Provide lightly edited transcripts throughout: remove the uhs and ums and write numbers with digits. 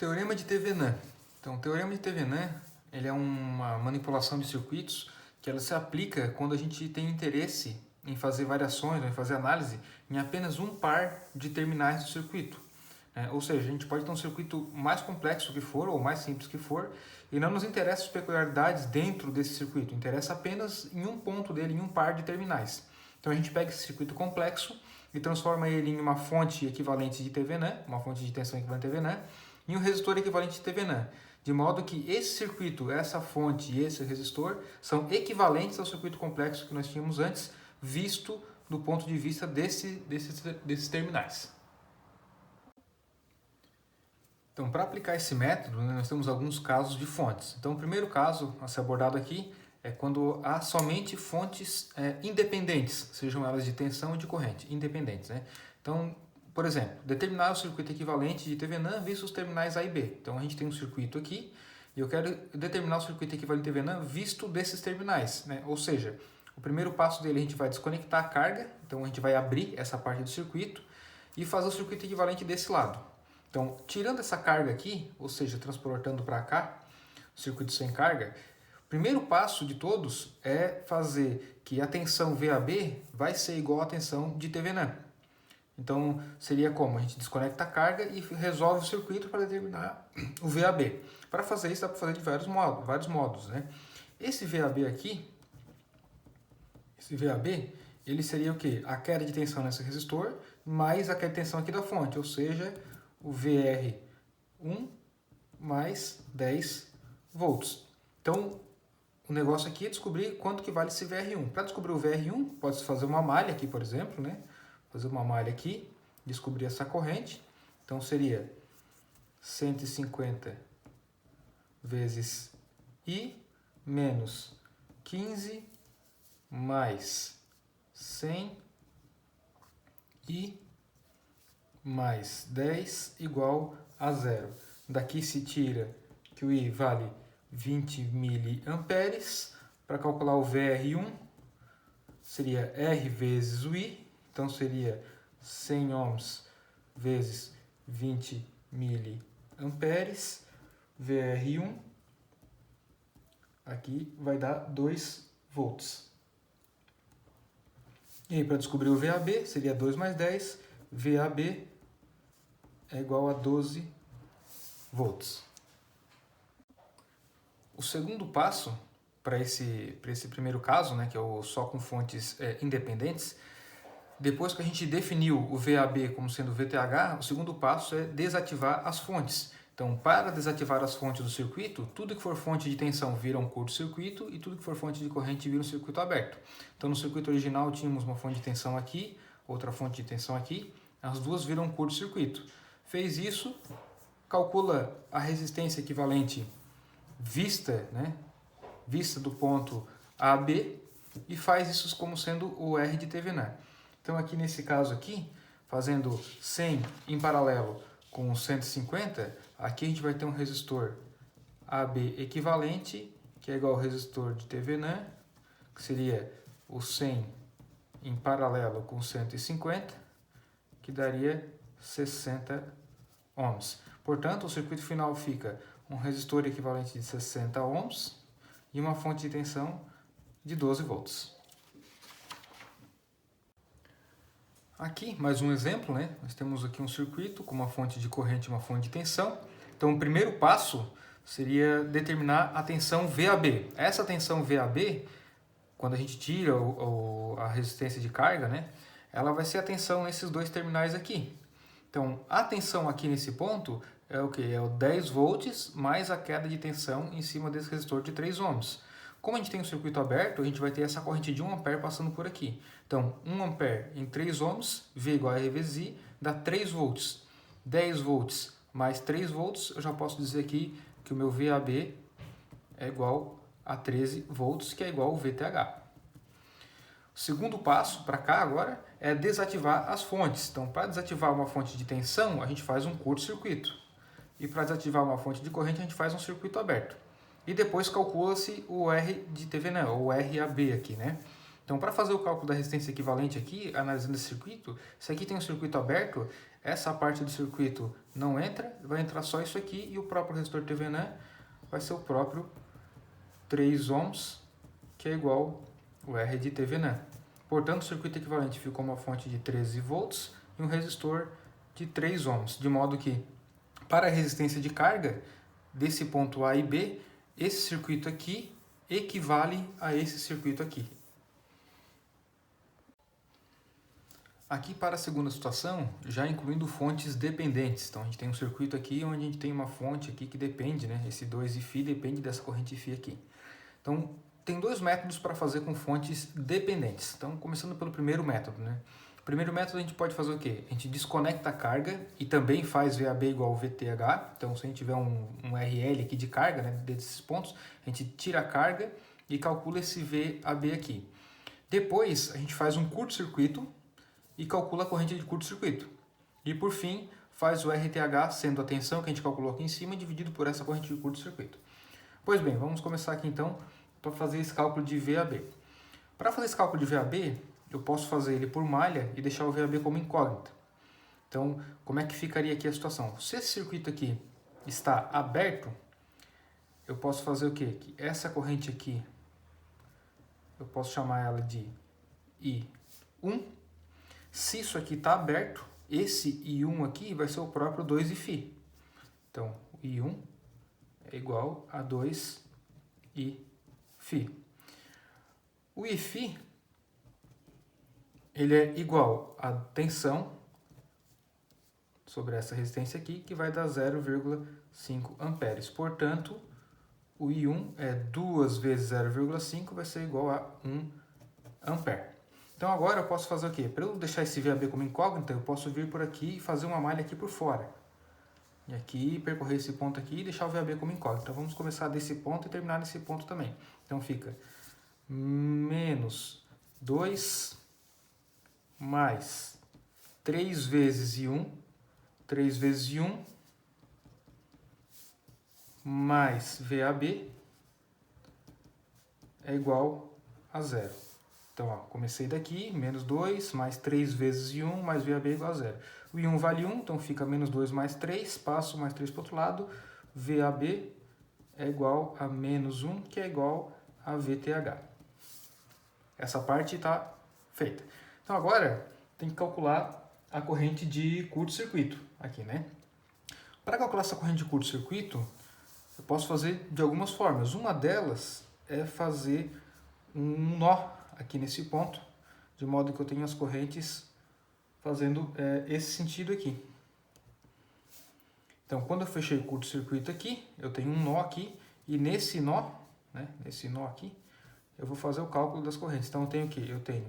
Teorema de Thevenin. Então, o teorema de Thevenin, ele é uma manipulação de circuitos que ela se aplica quando a gente tem interesse em fazer variações, em fazer análise em apenas um par de terminais do circuito. Ou seja, a gente pode ter um circuito mais complexo que for, ou mais simples que for, e não nos interessa as peculiaridades dentro desse circuito, interessa apenas em um ponto dele, em um par de terminais. Então a gente pega esse circuito complexo e transforma ele em uma fonte equivalente de Thevenin, uma fonte de tensão equivalente a Thevenin, e um resistor equivalente de Thevenin, de modo que esse circuito, essa fonte e esse resistor são equivalentes ao circuito complexo que nós tínhamos antes, visto do ponto de vista desses terminais. Então, para aplicar esse método, nós temos alguns casos de fontes. Então, o primeiro caso a ser abordado aqui é quando há somente fontes independentes, sejam elas de tensão ou de corrente, independentes. Então, por exemplo, determinar o circuito equivalente de Thevenin visto os terminais A e B. Então, a gente tem um circuito aqui e eu quero determinar o circuito equivalente de Thevenin visto desses terminais. Ou seja, o primeiro passo dele a gente vai desconectar a carga, então a gente vai abrir essa parte do circuito e fazer o circuito equivalente desse lado. Então, tirando essa carga aqui, ou seja, transportando para cá, o circuito sem carga, o primeiro passo de todos é fazer que a tensão VAB vai ser igual à tensão de Thevenin. Então, seria como? A gente desconecta a carga e resolve o circuito para determinar o VAB. Para fazer isso, dá para fazer de vários modos. Esse VAB aqui, ele seria o quê? A queda de tensão nesse resistor, mais a queda de tensão aqui da fonte, ou seja, o VR1 mais 10 volts. Então, o negócio aqui é descobrir quanto que vale esse VR1. Para descobrir o VR1, pode-se fazer uma malha aqui, por exemplo, Fazer uma malha aqui, descobrir essa corrente. Então, seria 150 vezes I menos 15 mais 100 I mais 10 igual a zero. Daqui se tira que o I vale 20 miliamperes. Para calcular o VR1, seria R vezes o I. Então, seria 100 ohms vezes 20 miliamperes. VR1, aqui vai dar 2 volts. E aí, para descobrir o VAB, seria 2 mais 10. VAB é igual a 12 volts. O segundo passo para esse primeiro caso, que é o só com fontes independentes, depois que a gente definiu o VAB como sendo VTH, o segundo passo é desativar as fontes. Então, para desativar as fontes do circuito, tudo que for fonte de tensão vira um curto-circuito e tudo que for fonte de corrente vira um circuito aberto. Então, no circuito original tínhamos uma fonte de tensão aqui, outra fonte de tensão aqui, as duas viram um curto-circuito. Fez isso, calcula a resistência equivalente vista do ponto A a B e faz isso como sendo o R de Thevenin. Então, aqui nesse caso aqui, fazendo 100 em paralelo com 150, aqui a gente vai ter um resistor AB equivalente, que é igual ao resistor de Thevenin, que seria o 100 em paralelo com 150, que daria 60 ohms. Portanto, o circuito final fica um resistor equivalente de 60 ohms e uma fonte de tensão de 12 volts. Aqui, mais um exemplo, Nós temos aqui um circuito com uma fonte de corrente e uma fonte de tensão. Então, o primeiro passo seria determinar a tensão VAB. Essa tensão VAB, quando a gente tira a resistência de carga, ela vai ser a tensão nesses dois terminais aqui. Então, a tensão aqui nesse ponto é o quê? É o 10 volts mais a queda de tensão em cima desse resistor de 3 ohms. Como a gente tem um circuito aberto, a gente vai ter essa corrente de 1 ampere passando por aqui. Então, 1 ampere em 3 ohms, V igual a R vezes I, dá 3 volts. 10 volts mais 3 volts, eu já posso dizer aqui que o meu VAB é igual a 13 volts, que é igual ao VTH. O segundo passo, para cá agora, é desativar as fontes. Então, para desativar uma fonte de tensão, a gente faz um curto-circuito. E para desativar uma fonte de corrente, a gente faz um circuito aberto. E depois calcula-se o R de Thevenin, ou RAB aqui, Então, para fazer o cálculo da resistência equivalente aqui, analisando esse circuito, se aqui tem um circuito aberto, essa parte do circuito não entra, vai entrar só isso aqui e o próprio resistor Thevenin vai ser o próprio 3 ohms, que é igual o R de Thevenin. Portanto, o circuito equivalente ficou uma fonte de 13 volts e um resistor de 3 ohms, de modo que, para a resistência de carga desse ponto A e B, esse circuito aqui equivale a esse circuito aqui. Aqui para a segunda situação, já incluindo fontes dependentes. Então a gente tem um circuito aqui onde a gente tem uma fonte aqui que depende, né? Esse 2Φ depende dessa corrente Φ aqui. Então tem dois métodos para fazer com fontes dependentes. Então começando pelo primeiro método, né? O primeiro método a gente pode fazer o quê? A gente desconecta a carga e também faz VAB igual VTH. Então se a gente tiver um RL aqui de carga, né, desses pontos, a gente tira a carga e calcula esse VAB aqui. Depois a gente faz um curto-circuito e calcula a corrente de curto-circuito. E por fim, faz o RTH, sendo a tensão que a gente calculou aqui em cima, dividido por essa corrente de curto-circuito. Pois bem, vamos começar aqui então para fazer esse cálculo de VAB. Para fazer esse cálculo de VAB, eu posso fazer ele por malha e deixar o VAB como incógnita. Então, como é que ficaria aqui a situação? Se esse circuito aqui está aberto, eu posso fazer o quê? Que essa corrente aqui, eu posso chamar ela de I1. Se isso aqui está aberto, esse I1 aqui vai ser o próprio 2Φ. Então, I1 é igual a 2Φ. O Φ ele é igual à tensão sobre essa resistência aqui, que vai dar 0,5 amperes. Portanto, o I1 é 2 vezes 0,5, vai ser igual a 1 ampere. Então agora eu posso fazer o quê? Para eu deixar esse VAB como incógnita, eu posso vir por aqui e fazer uma malha aqui por fora. E aqui, percorrer esse ponto aqui e deixar o VAB como incógnita. Então vamos começar desse ponto e terminar nesse ponto também. Então fica menos 2 mais 3 vezes I1, 3 vezes I1 mais VAB é igual a 0. Então, ó, comecei daqui, menos 2, mais 3 vezes I1, mais VAB igual a 0. O I1 vale 1, então fica menos 2 mais 3, passo mais 3 para o outro lado, VAB é igual a menos 1, que é igual a VTH. Essa parte está feita. Então, agora tem que calcular a corrente de curto-circuito aqui, né? Para calcular essa corrente de curto-circuito, eu posso fazer de algumas formas. Uma delas é fazer um nó aqui nesse ponto, de modo que eu tenho as correntes fazendo esse sentido aqui. Então, quando eu fechei o curto-circuito aqui, eu tenho um nó aqui, e nesse nó, né, nesse nó aqui, eu vou fazer o cálculo das correntes. Então, eu tenho o quê? Eu tenho,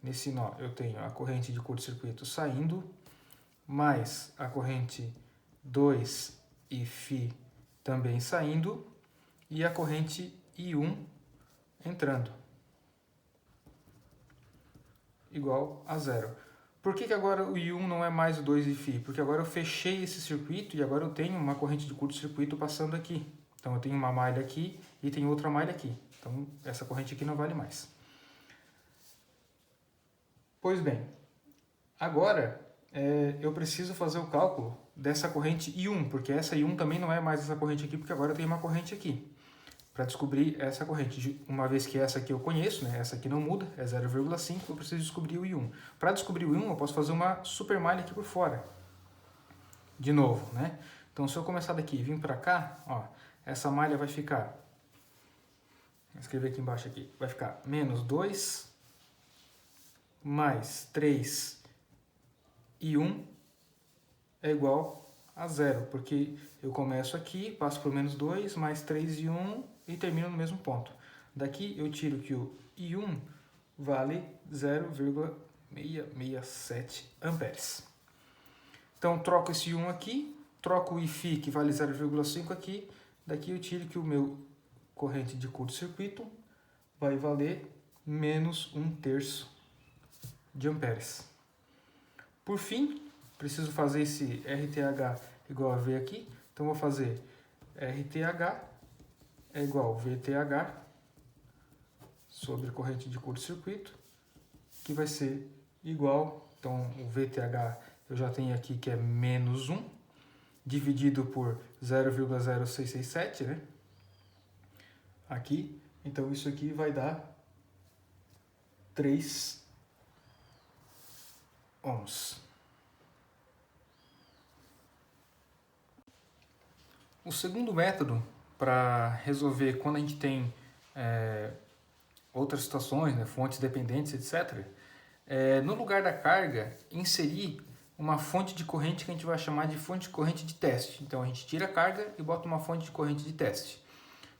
nesse nó, eu tenho a corrente de curto-circuito saindo, mais a corrente 2Φ também saindo, e a corrente I1 entrando. Igual a 0. Por que agora o I1 não é mais o 2Φ? Porque agora eu fechei esse circuito e agora eu tenho uma corrente de curto-circuito passando aqui. Então eu tenho uma malha aqui e tenho outra malha aqui. Então essa corrente aqui não vale mais. Pois bem, agora eu preciso fazer o cálculo dessa corrente I1, porque essa I1 também não é mais essa corrente aqui, porque agora eu tenho uma corrente aqui. Para descobrir essa corrente, uma vez que essa aqui eu conheço, né? Essa aqui não muda, é 0,5, eu preciso descobrir o I1. Para descobrir o I1, eu posso fazer uma super malha aqui por fora. De novo, né? Então, se eu começar daqui e vir para cá, ó, essa malha vai ficar, vou escrever aqui embaixo aqui, vai ficar menos 2 mais 3 I1 é igual a 0, porque eu começo aqui, passo por menos 2, mais 3 I1 e termino no mesmo ponto. Daqui eu tiro que o I1 vale 0,667 amperes. Então, troco esse I1 aqui, troco o Iφ, que vale 0,5 aqui, daqui eu tiro que o meu corrente de curto-circuito vai valer menos 1/3 de amperes. Por fim, preciso fazer esse RTH igual a V aqui, então vou fazer RTH é igual a VTH sobre a corrente de curto-circuito, que vai ser igual, então o VTH eu já tenho aqui que é menos 1, dividido por 0,0667, né? Aqui, então isso aqui vai dar 3 ohms. O segundo método para resolver quando a gente tem outras situações, né, fontes dependentes, etc., no lugar da carga, inserir uma fonte de corrente que a gente vai chamar de fonte de corrente de teste. Então a gente tira a carga e bota uma fonte de corrente de teste.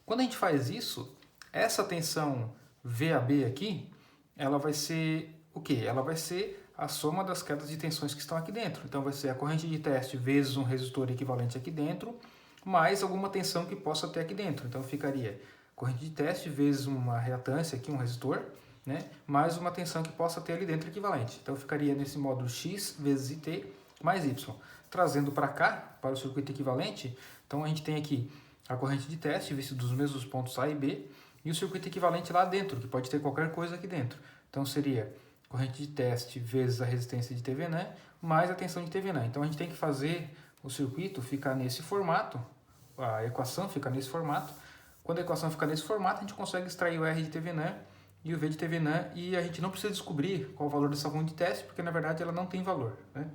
Quando a gente faz isso, essa tensão VAB aqui, ela vai ser o quê? Ela vai ser a soma das quedas de tensões que estão aqui dentro. Então vai ser a corrente de teste vezes um resistor equivalente aqui dentro, mais alguma tensão que possa ter aqui dentro. Então ficaria corrente de teste vezes uma reatância aqui, um resistor, né? Mais uma tensão que possa ter ali dentro equivalente. Então ficaria nesse módulo X vezes IT mais Y. Trazendo para cá, para o circuito equivalente, então a gente tem aqui a corrente de teste, visto dos mesmos pontos A e B, e o circuito equivalente lá dentro, que pode ter qualquer coisa aqui dentro. Então seria corrente de teste vezes a resistência de Thevenin, mais a tensão de Thevenin. Então a gente tem que fazer o circuito ficar nesse formato, a equação fica nesse formato. Quando a equação fica nesse formato, a gente consegue extrair o R de Thevenin e o V de Thevenin, e a gente não precisa descobrir qual o valor dessa fonte de teste, porque na verdade ela não tem valor, né?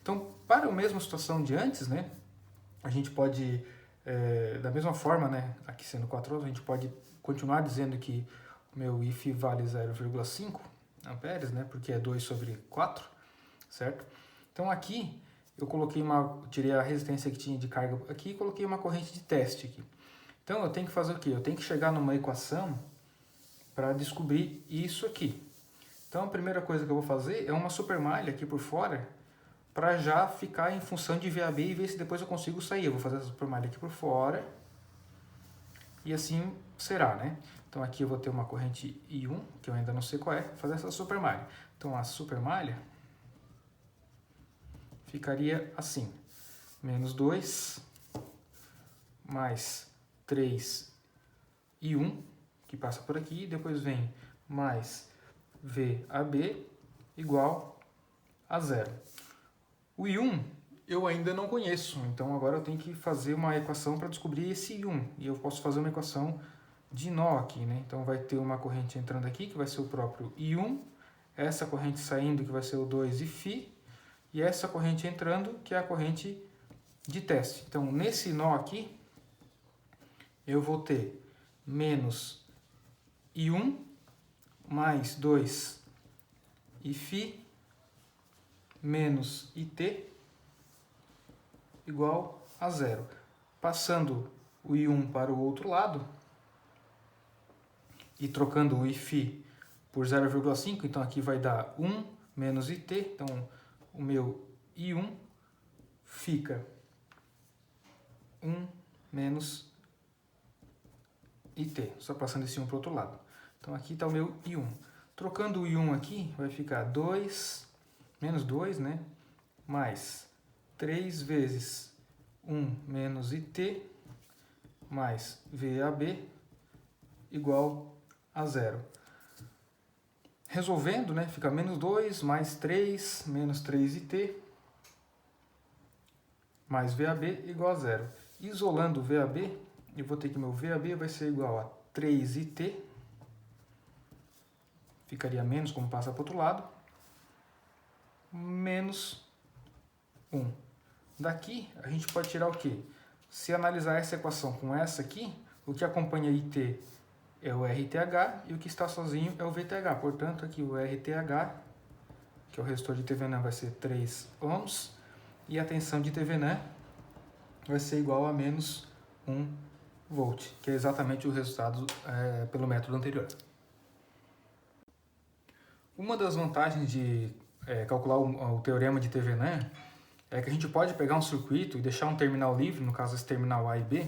Então, para a mesma situação de antes, né, a gente pode, da mesma forma, né, aqui sendo 4 ohms, a gente pode continuar dizendo que o meu IF vale 0,5 amperes, né, porque é 2 sobre 4, certo? Então aqui eu coloquei tirei a resistência que tinha de carga aqui e coloquei uma corrente de teste aqui. Então eu tenho que fazer o quê? Eu tenho que chegar numa equação para descobrir isso aqui. Então a primeira coisa que eu vou fazer é uma supermalha aqui por fora, para já ficar em função de VAB e ver se depois eu consigo sair. Eu vou fazer essa supermalha aqui por fora e assim será, né? Então aqui eu vou ter uma corrente I1, que eu ainda não sei qual é, vou fazer essa supermalha. Então a supermalha ficaria assim, menos 2 mais 3 I1, que passa por aqui, depois vem mais VAB igual a 0. O I1 eu ainda não conheço, então agora eu tenho que fazer uma equação para descobrir esse I1. E eu posso fazer uma equação de nó aqui, né? Então vai ter uma corrente entrando aqui, que vai ser o próprio I1, essa corrente saindo, que vai ser o 2 e Φ, e essa corrente entrando, que é a corrente de teste. Então nesse nó aqui, eu vou ter menos I1 mais 2 e Φ menos IT igual a 0. Passando o I1 para o outro lado e trocando o Iφ por 0,5, então aqui vai dar 1 menos IT, então o meu I1 fica 1 menos IT, só passando esse 1 para o outro lado. Então aqui está o meu I1. Trocando o I1 aqui, vai ficar 2, menos 2, né? Mais 3 vezes 1 menos IT, mais VAB, igual a 0. Resolvendo, né? Fica menos 2, mais 3, menos 3IT, mais VAB, igual a 0. Isolando o VAB, eu vou ter que meu VAB vai ser igual a 3IT, ficaria menos, como passa para o outro lado, menos 1. Daqui, a gente pode tirar o quê? Se analisar essa equação com essa aqui, o que acompanha IT é o RTH e o que está sozinho é o VTH. Portanto, aqui o RTH, que é o resistor de Thevenin, vai ser 3 ohms, e a tensão de Thevenin vai ser igual a menos 1 volt, que é exatamente o resultado pelo método anterior. Uma das vantagens de calcular o teorema de Thevenin é que a gente pode pegar um circuito e deixar um terminal livre, no caso esse terminal A e B,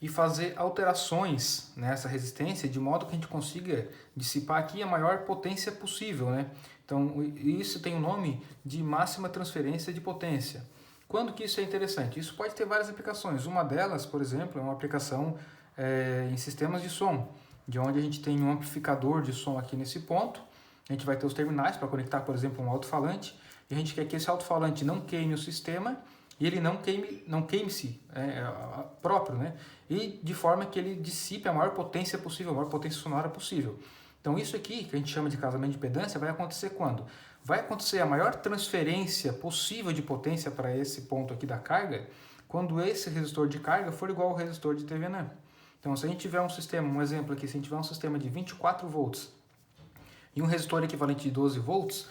e fazer alterações nessa resistência de modo que a gente consiga dissipar aqui a maior potência possível, né? Então isso tem o nome de máxima transferência de potência. Quando que isso é interessante? Isso pode ter várias aplicações. Uma delas, por exemplo, é uma aplicação em sistemas de som. de onde a gente tem um amplificador de som aqui nesse ponto. A gente vai ter os terminais para conectar, por exemplo, um alto-falante. E a gente quer que esse alto-falante não queime o sistema e ele não queime-se próprio, né? E de forma que ele dissipe a maior potência possível, a maior potência sonora possível. Então isso aqui, que a gente chama de casamento de impedância, vai acontecer quando? Vai acontecer a maior transferência possível de potência para esse ponto aqui da carga, quando esse resistor de carga for igual ao resistor de Thevenin. Então se a gente tiver um sistema, um exemplo aqui, se a gente tiver um sistema de 24 volts e um resistor equivalente de 12 volts,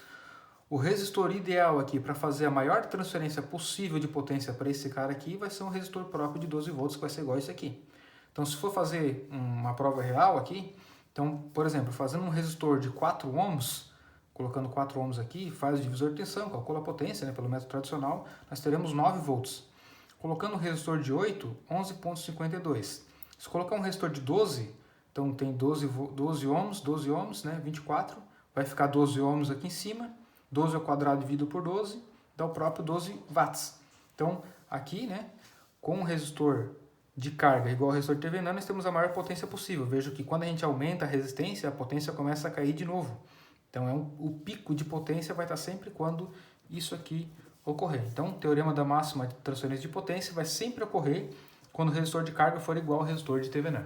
o resistor ideal aqui para fazer a maior transferência possível de potência para esse cara aqui vai ser um resistor próprio de 12 volts, que vai ser igual a esse aqui. Então se for fazer uma prova real aqui, então, por exemplo, fazendo um resistor de 4 ohms, colocando 4 ohms aqui, faz o divisor de tensão, calcula a potência, né, pelo método tradicional, nós teremos 9 volts. Colocando um resistor de 8, 11,52. Se colocar um resistor de 12, então tem 12 ohms, né, 24, vai ficar 12 ohms aqui em cima, 12 ao quadrado dividido por 12, dá o próprio 12 watts. Então, aqui, né, com um resistor de carga igual ao resistor de Thevenin, nós temos a maior potência possível. Vejo que quando a gente aumenta a resistência, a potência começa a cair de novo. Então, o pico de potência vai estar sempre quando isso aqui ocorrer. Então, o teorema da máxima de transferência de potência vai sempre ocorrer quando o resistor de carga for igual ao resistor de Thevenin.